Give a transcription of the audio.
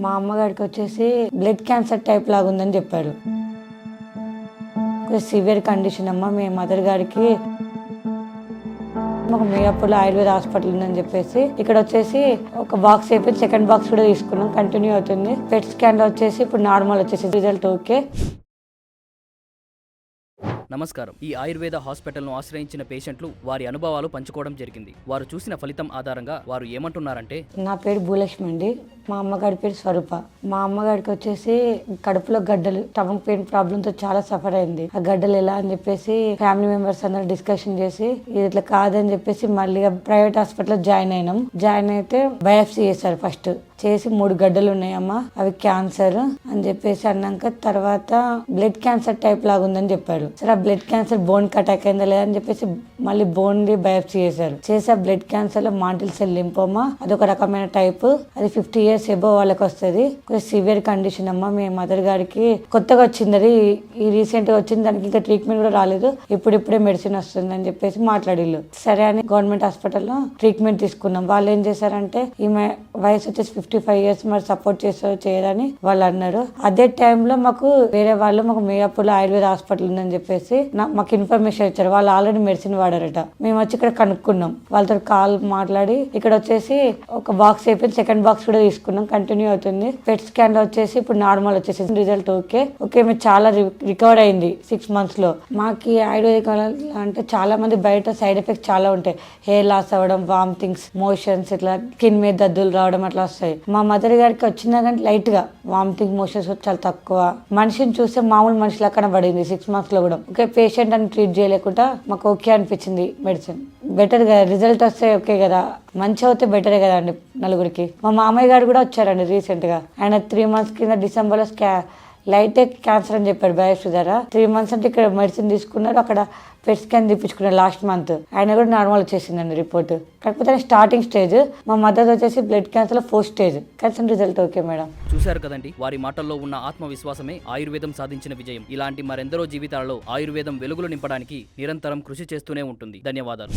మా అమ్మగారికి వచ్చేసి బ్లడ్ క్యాన్సర్ టైప్ లాగా ఉందని చెప్పారు. సివియర్ కండిషన్ అమ్మ. మీ మదర్ గారికి మాకు మియాపూర్లో ఆయుర్వేద హాస్పిటల్ ఉందని చెప్పేసి ఇక్కడ వచ్చేసి ఒక బాక్స్ అయిపోయి సెకండ్ బాక్స్ కూడా తీసుకున్నాం. కంటిన్యూ అవుతుంది. పెట్ స్కాన్ లో వచ్చేసి ఇప్పుడు నార్మల్ వచ్చేసి రిజల్ట్ ఓకే. నమస్కారం. ఈ ఆయుర్వేద హాస్పిటల్ను ఆశ్రయించిన పేషెంట్లు వారి అనుభవాలు పంచుకోవడం జరిగింది. వారు చూసిన ఫలితం ఆధారంగా వారు ఏమంటున్నారంటే, నా పేరు భూలక్ష్మి అండి. మా అమ్మగారి పేరు స్వరూప. మా అమ్మగారికి వచ్చేసి కడుపులో గడ్డలు, స్టమక్ పెయిన్ ప్రాబ్లంతో చాలా సఫర్ అయింది. ఆ గడ్డలు ఎలా అని చెప్పేసి ఫ్యామిలీ మెంబర్స్ అందరూ డిస్కషన్ చేసి ఇది ఇట్లా కాదని చెప్పేసి మళ్ళీ ప్రైవేట్ హాస్పిటల్లో జాయిన్ అయినాం. జాయిన్ అయితే బయాప్సీ చేశారు. ఫస్ట్ చేసి 3 గడ్డలు ఉన్నాయమ్మా, అవి క్యాన్సర్ అని చెప్పేసి అన్నాక తర్వాత బ్లడ్ క్యాన్సర్ టైప్ లాగా ఉందని చెప్పారు. సరే ఆ బ్లడ్ క్యాన్సర్ బోన్ అటాక్ అయిందా లేదని చెప్పేసి మళ్ళీ బోన్ ది బయాప్సీ చేశారు. చేసి ఆ బ్లడ్ క్యాన్సర్ లో మాంటిల్ సెల్ లింఫోమా అదొక రకమైన టైప్. అది 50 years ఎబో వాళ్ళకి వస్తుంది. సివియర్ కండిషన్ అమ్మా. మీ మదర్ గారికి కొత్తగా వచ్చింది, అది ఈ రీసెంట్ గా వచ్చింది. దానికి ఇంకా ట్రీట్మెంట్ కూడా రాలేదు. ఇప్పుడిప్పుడే మెడిసిన్ వస్తుంది అని చెప్పేసి మాట్లాడిల్లు. సరే అని గవర్నమెంట్ హాస్పిటల్లో ట్రీట్మెంట్ తీసుకున్నాం. వాళ్ళు ఏం చేశారంటే ఈమె వయసు వచ్చేసి 55 years, మరి సపోర్ట్ చేస్తారో చేయరని వాళ్ళు అన్నారు. అదే టైంలో మాకు వేరే వాళ్ళు మాకు మియాపూర్లో ఆయుర్వేద హాస్పిటల్ ఉందని చెప్పేసి మాకు ఇన్ఫర్మేషన్ ఇచ్చారు. వాళ్ళు ఆల్రెడీ మెడిసిన్ వాడారట. మేము వచ్చి ఇక్కడ కనుక్కున్నాం. వాళ్ళతో కాల్ మాట్లాడి ఇక్కడ వచ్చేసి ఒక బాక్స్ అయిపోయింది. సెకండ్ బాక్స్ కూడా తీసుకున్నాం. కంటిన్యూ అవుతుంది. పెట్ స్కాన్ లో వచ్చేసి ఇప్పుడు నార్మల్ వచ్చేసి రిజల్ట్ ఓకే. మీరు చాలా రికవర్ అయింది 6 months లో. మాకు ఆయుర్వేదిక్ అంటే చాలా మంది బయట సైడ్ ఎఫెక్ట్స్ చాలా ఉంటాయి. హెయిర్ లాస్ అవ్వడం, వామిటింగ్స్, మోషన్స్, ఇట్లా స్కిన్ మీద దద్దులు రావడం అట్లా వస్తాయి. మా మదర్ గారికి వచ్చినా కానీ లైట్ గా వామిటింగ్ మోషన్స్ చాలా తక్కువ. మనిషిని చూస్తే మామూలు మనిషిలా కనబడింది 6 months లో కూడా. ఓకే పేషెంట్ అని ట్రీట్ చేయలేకుండా మాకు ఓకే అనిపించింది. మెడిసిన్ బెటర్ గా రిజల్ట్ వస్తే ఓకే కదా, మంచి అవుతే బెటరే కదా అండి నలుగురికి. మా మామయ్య గారు కూడా వచ్చారండి రీసెంట్ గా. ఆయన 3 months కింద డిసెంబర్ లో లైట్ క్యాన్సర్ అని చెప్పారు బయాప్సీ ద్వారా. 3 months అంటే ఇక్కడ మెడిసిన్ తీసుకున్నారు. అక్కడ పెట్ స్కాన్ తీపించుకున్నారు లాస్ట్ మంత్. ఆయన కూడా నార్మల్ వచ్చేసిందండి రిపోర్ట్. కాకపోతే స్టార్టింగ్ స్టేజ్. మా మదర్ వచ్చేసి బ్లడ్ క్యాన్సర్ లో 4th stage. కానీ రిజల్ట్ ఓకే మేడం. చూశారు కదండి, వారి మాటల్లో ఉన్న ఆత్మవిశ్వాసమే ఆయుర్వేదం సాధించిన విజయం. ఇలాంటి మరెందరో జీవితాలలో ఆయుర్వేదం వెలుగులు నింపడానికి నిరంతరం కృషి చేస్తూనే ఉంటుంది. ధన్యవాదాలు.